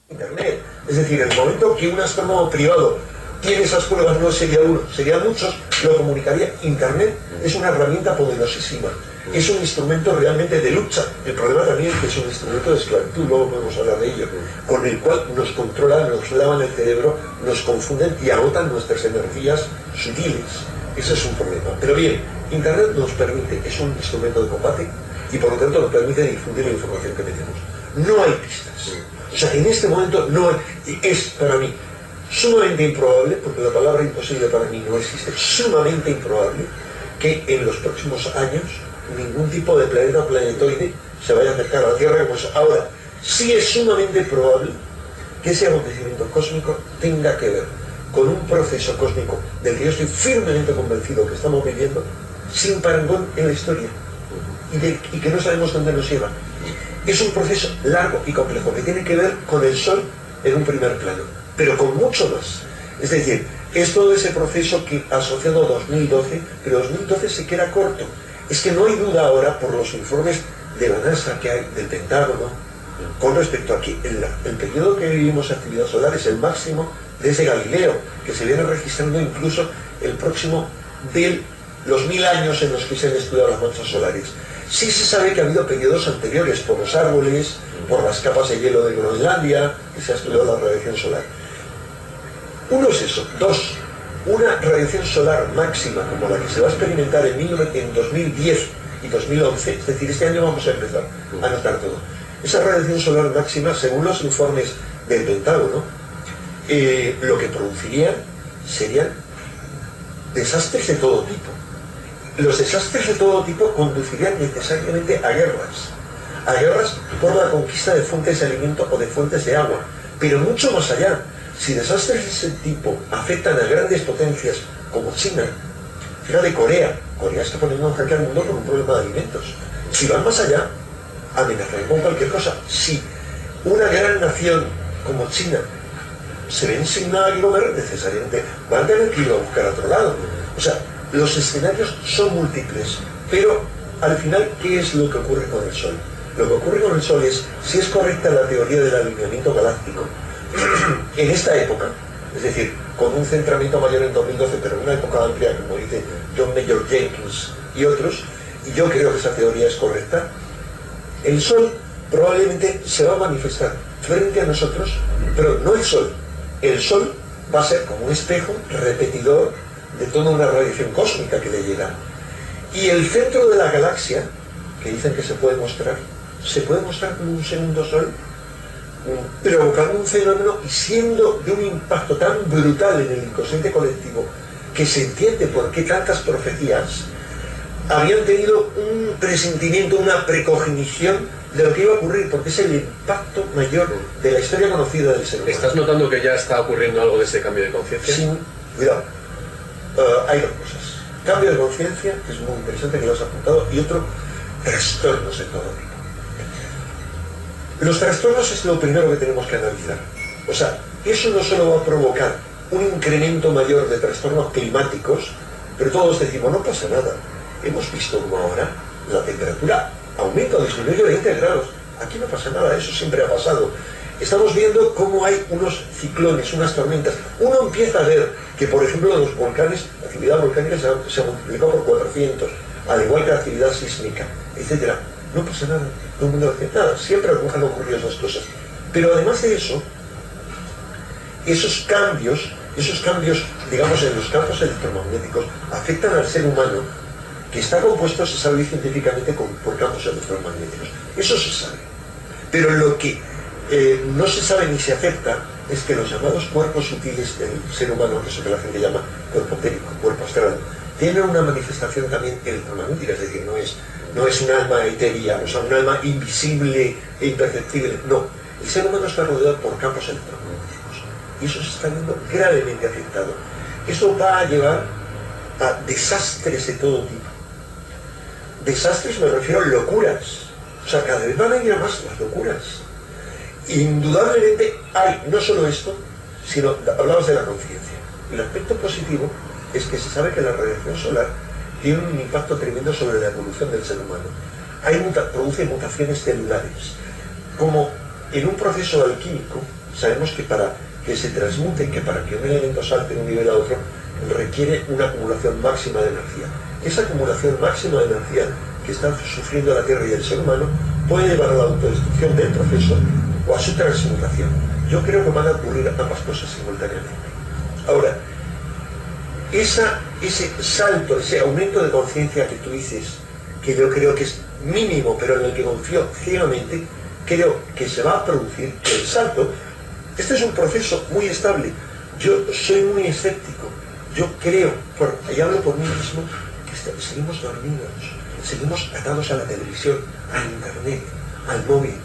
Internet. Es decir, en el momento que un astrónomo privado tiene esas pruebas, no sería uno, serían muchos, lo comunicaría. Internet es una herramienta poderosísima, es un instrumento realmente de lucha. El problema también es que es un instrumento de esclavitud, luego podemos hablar de ello, con el cual nos controlan, nos lavan el cerebro, nos confunden y agotan nuestras energías sutiles. Ese es un problema. Pero bien, Internet nos permite, es un instrumento de combate y por lo tanto nos permite difundir la información que tenemos. No hay pistas. O sea, en este momento no hay, es para mí sumamente improbable, porque la palabra imposible para mí no existe, sumamente improbable que en los próximos años ningún tipo de planeta o planetoide se vaya a acercar a la Tierra como es ahora. Sí es sumamente probable que ese acontecimiento cósmico tenga que ver con un proceso cósmico del que yo estoy firmemente convencido que estamos viviendo sin parangón en la historia y que no sabemos dónde nos lleva. Es un proceso largo y complejo que tiene que ver con el Sol en un primer plano, pero con mucho más. Es decir, es todo ese proceso que asociado a 2012, pero 2012 se queda corto. Es que no hay duda ahora por los informes de la NASA que hay, del Pentágono, con respecto a que el periodo que vivimos actividad solar es el máximo desde Galileo, que se viene registrando incluso el próximo de los 1000 años en los que se han estudiado las manchas solares. Sí se sabe que ha habido periodos anteriores por los árboles, por las capas de hielo de Groenlandia, que se ha estudiado la radiación solar. Uno es eso. Dos, una radiación solar máxima como la que se va a experimentar en 2010 y 2011, es decir, este año vamos a empezar a notar todo. Esa radiación solar máxima, según los informes del Pentágono, lo que produciría serían desastres de todo tipo. Los desastres de todo tipo conducirían necesariamente a guerras por la conquista de fuentes de alimento o de fuentes de agua, pero mucho más allá. Si desastres de ese tipo afectan a grandes potencias como China, fíjate, Corea está poniendo en jaque al mundo con un problema de alimentos. Si van más allá, amenazan con cualquier cosa. Si una gran nación como China se ven sin nada que comer, necesariamente van a tener que ir a buscar a otro lado. O sea, los escenarios son múltiples, pero al final, ¿qué es lo que ocurre con el Sol? Lo que ocurre con el Sol es, si es correcta la teoría del alineamiento galáctico, en esta época, es decir, con un centramiento mayor en 2012, pero en una época amplia, como dice John Mayer Jenkins y otros, y yo creo que esa teoría es correcta, el Sol probablemente se va a manifestar frente a nosotros, pero no el Sol va a ser como un espejo repetidor de toda una radiación cósmica que le llega. Y el centro de la galaxia, que dicen que se puede mostrar como un segundo Sol, provocando un fenómeno y siendo de un impacto tan brutal en el inconsciente colectivo que se entiende por qué tantas profecías habían tenido un presentimiento, una precognición de lo que iba a ocurrir, porque es el impacto mayor de la historia conocida del ser humano. ¿Estás notando que ya está ocurriendo algo de ese cambio de conciencia? Sí, cuidado. Hay dos cosas. Cambio de conciencia, que es muy interesante que lo has apuntado, y otro, trastornos de todo tipo. Los trastornos es lo primero que tenemos que analizar. O sea, eso no solo va a provocar un incremento mayor de trastornos climáticos, pero todos decimos, no pasa nada. Hemos visto como ahora la temperatura aumenta o disminuye 20 grados. Aquí no pasa nada, eso siempre ha pasado. Estamos viendo cómo hay unos ciclones, unas tormentas. Uno empieza a ver que, por ejemplo, los volcanes, la actividad volcánica se multiplicó por 400, al igual que la actividad sísmica, etc. No pasa nada, todo el mundo hace nada, siempre han ocurrido esas cosas. Pero además de eso, esos cambios, digamos, en los campos electromagnéticos, afectan al ser humano, que está compuesto, se sabe científicamente, por campos electromagnéticos. Eso se sabe. Pero lo que no se sabe ni se acepta es que los llamados cuerpos sutiles del ser humano, que es lo que la gente llama cuerpo etérico, cuerpo astral, tienen una manifestación también electromagnética, es decir, no es un alma etérea, o sea, un alma invisible e imperceptible, no. El ser humano está rodeado por campos electromagnéticos y eso se está viendo gravemente afectado. Eso va a llevar a desastres de todo tipo. Desastres, me refiero a locuras. O sea, cada vez van a ir a más las locuras. Indudablemente hay no solo esto, sino, hablabas de la conciencia. El aspecto positivo es que se sabe que la radiación solar tiene un impacto tremendo sobre la evolución del ser humano. Produce mutaciones celulares. Como en un proceso alquímico sabemos que para que se transmute, que para que un elemento salte de un nivel a otro, requiere una acumulación máxima de energía. Esa acumulación máxima de energía que está sufriendo la Tierra y el ser humano puede llevar a la autodestrucción del proceso o a su transmutación. Yo creo que van a ocurrir ambas cosas simultáneamente. Ahora, ese salto, ese aumento de conciencia que tú dices, que yo creo que es mínimo, pero en el que confío ciegamente, creo que se va a producir el salto. Este es un proceso muy estable. Yo soy muy escéptico. Yo creo, y hablo por mí mismo, que seguimos dormidos, seguimos atados a la televisión, a internet, al móvil,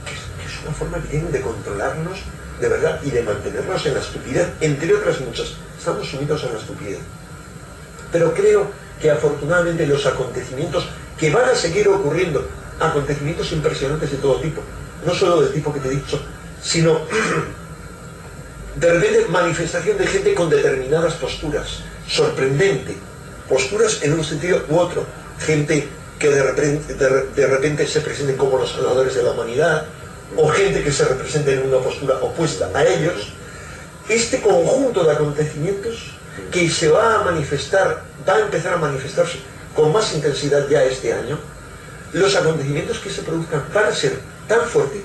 que es una forma que tienen de controlarnos de verdad y de mantenernos en la estupidez, entre otras muchas. Estamos sumidos en la estupidez. Pero creo que afortunadamente los acontecimientos que van a seguir ocurriendo, acontecimientos impresionantes de todo tipo, no solo del tipo que te he dicho, sino de repente manifestación de gente con determinadas posturas, sorprendente, posturas en un sentido u otro, gente que de repente se presenten como los salvadores de la humanidad, o gente que se represente en una postura opuesta a ellos. Este conjunto de acontecimientos que se va a manifestar, va a empezar a manifestarse con más intensidad ya este año, los acontecimientos que se produzcan van a ser tan fuertes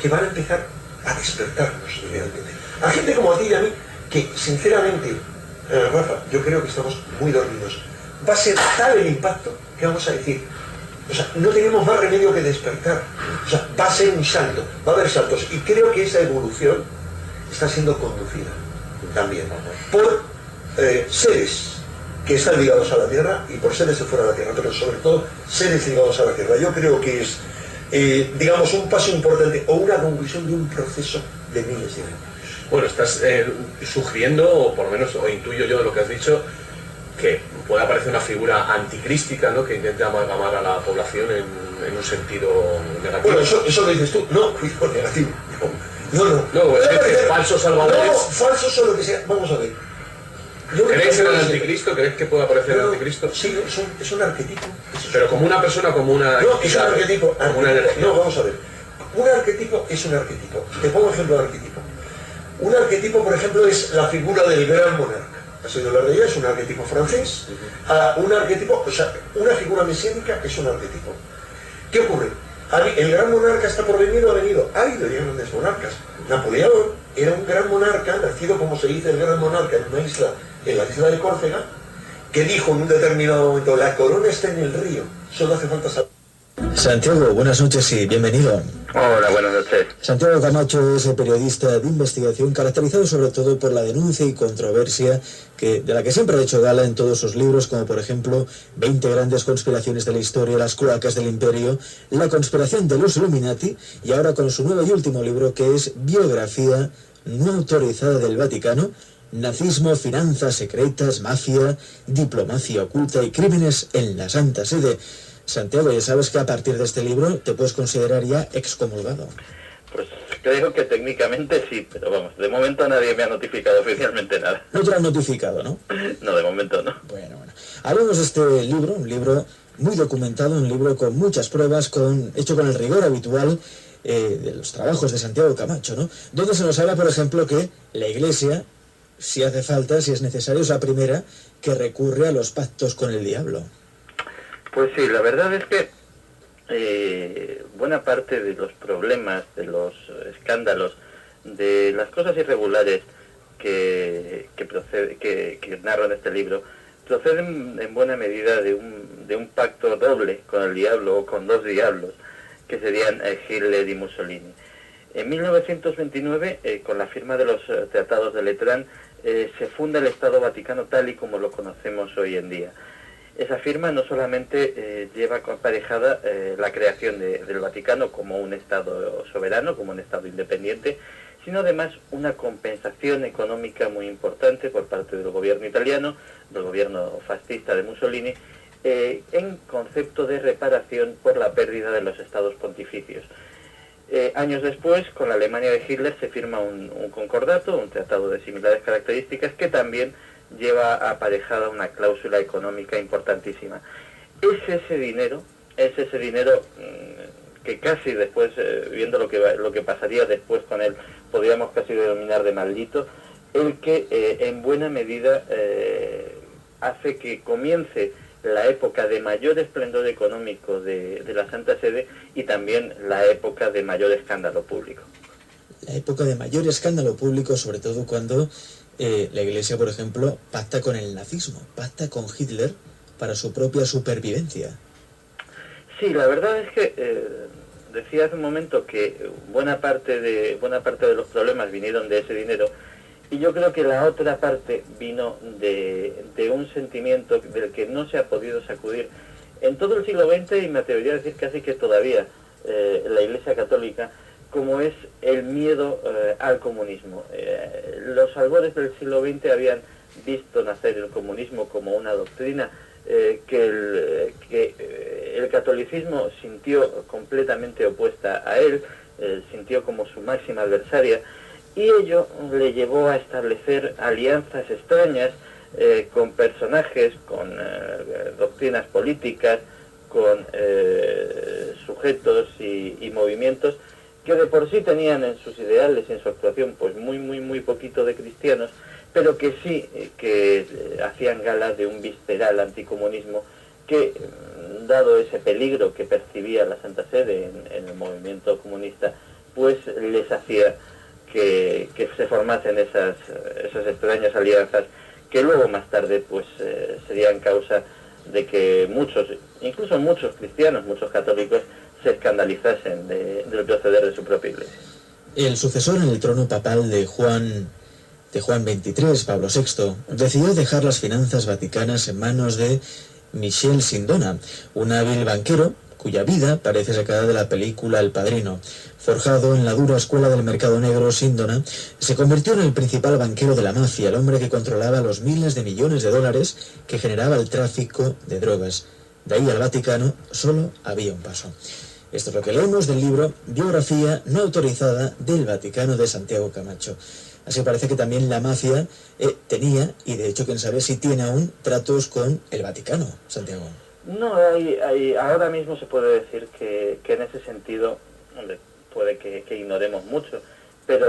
que van a empezar a despertarnos realmente. A gente como a ti y a mí, que sinceramente, Rafa, yo creo que estamos muy dormidos. Va a ser tal el impacto que vamos a decir, o sea, no tenemos más remedio que despertar. O sea, va a ser un salto, va a haber saltos. Y creo que esa evolución está siendo conducida también por seres que están ligados a la Tierra y por seres de fuera de la Tierra, pero sobre todo seres ligados a la Tierra. Yo creo que es, digamos, un paso importante o una conclusión de un proceso de miles de años. Bueno, estás sugiriendo, o por lo menos, o intuyo yo de lo que has dicho, que puede aparecer una figura anticrística, ¿no?, que intente amalgamar a la población en un sentido negativo. Bueno, eso lo dices tú. No, cuidado, negativo. No, es decir, falsos salvadores. No, falsos o lo que sea. Vamos a ver. ¿Creéis en el anticristo? ¿Creéis que puede aparecer el anticristo? Sí, es un arquetipo. Pero como una persona, como una... No, es un arquetipo. Como una energía. No, vamos a ver. Un arquetipo es un arquetipo. Te pongo ejemplo de arquetipo. Un arquetipo, por ejemplo, es la figura del gran monarca. ¿Has oído hablar de ella? Es un arquetipo francés. Un arquetipo, o sea, una figura mesiánica es un arquetipo. ¿Qué ocurre? ¿El gran monarca está por venir o ha venido? Ha habido ya grandes monarcas. Napoleón era un gran monarca, nacido como se dice el gran monarca en una isla, en la isla de Córcega, que dijo en un determinado momento, la corona está en el río, solo hace falta saber. Santiago, buenas noches y bienvenido. Hola, buenas noches. Santiago Camacho es periodista de investigación caracterizado sobre todo por la denuncia y controversia de la que siempre ha hecho gala en todos sus libros, como por ejemplo 20 grandes conspiraciones de la historia, las cloacas del imperio, la conspiración de los Illuminati, y ahora con su nuevo y último libro, que es Biografía no autorizada del Vaticano: nazismo, finanzas secretas, mafia, diplomacia oculta y crímenes en la Santa Sede. Santiago, ya sabes que a partir de este libro te puedes considerar ya excomulgado. Pues creo que técnicamente sí, pero vamos, de momento nadie me ha notificado oficialmente nada. No te lo han notificado, ¿no? No, de momento no. Bueno. Hablamos de este libro, un libro muy documentado, un libro con muchas pruebas, hecho con el rigor habitual de los trabajos de Santiago Camacho, ¿no? Donde se nos habla, por ejemplo, que la Iglesia, si hace falta, si es necesario, es la primera que recurre a los pactos con el diablo. Pues sí, la verdad es que buena parte de los problemas, de los escándalos, de las cosas irregulares que narro en este libro, proceden en buena medida de un pacto doble con el diablo, o con dos diablos, que serían Hitler y Mussolini. En 1929, con la firma de los tratados de Letrán, se funda el Estado Vaticano tal y como lo conocemos hoy en día. Esa firma no solamente lleva aparejada la creación del Vaticano como un Estado soberano, como un Estado independiente, sino además una compensación económica muy importante por parte del gobierno italiano, del gobierno fascista de Mussolini, en concepto de reparación por la pérdida de los estados pontificios. Años después, con la Alemania de Hitler, se firma un concordato, un tratado de similares características, que también lleva aparejada una cláusula económica importantísima. Es ese dinero que casi después, viendo lo que pasaría después con él, podríamos casi denominar de maldito, el que en buena medida hace que comience la época de mayor esplendor económico de la Santa Sede y también la época de mayor escándalo público. La época de mayor escándalo público, sobre todo cuando la Iglesia, por ejemplo, pacta con el nazismo, pacta con Hitler para su propia supervivencia. Sí, la verdad es que decía hace un momento que buena parte de los problemas vinieron de ese dinero, y yo creo que la otra parte vino de un sentimiento del que no se ha podido sacudir en todo el siglo XX, y me atrevería a decir casi que todavía la Iglesia Católica, como es el miedo al comunismo. Los albores del siglo XX habían visto nacer el comunismo como una doctrina que el catolicismo sintió completamente opuesta a él, sintió como su máxima adversaria, y ello le llevó a establecer alianzas extrañas con personajes, con doctrinas políticas, con sujetos y movimientos que de por sí tenían en sus ideales y en su actuación pues muy poquito de cristianos, pero que sí que hacían gala de un visceral anticomunismo que, dado ese peligro que percibía la Santa Sede en el movimiento comunista, pues les hacía que se formasen esas extrañas alianzas que luego más tarde pues serían causa de que incluso muchos cristianos, muchos católicos, se escandalizasen del proceder de su propia Iglesia. El sucesor en el trono papal de Juan XXIII, Pablo VI, decidió dejar las finanzas vaticanas en manos de Michel Sindona, un hábil banquero cuya vida parece sacada de la película El Padrino. Forjado en la dura escuela del mercado negro, Sindona se convirtió en el principal banquero de la mafia, el hombre que controlaba los miles de millones de dólares que generaba el tráfico de drogas. De ahí al Vaticano solo había un paso. Esto es lo que leemos del libro Biografía no autorizada del Vaticano de Santiago Camacho. Así parece que también la mafia tenía, y de hecho quién sabe si tiene aún, tratos con el Vaticano, Santiago. No, ahora mismo se puede decir que en ese sentido, hombre, puede que ignoremos mucho, pero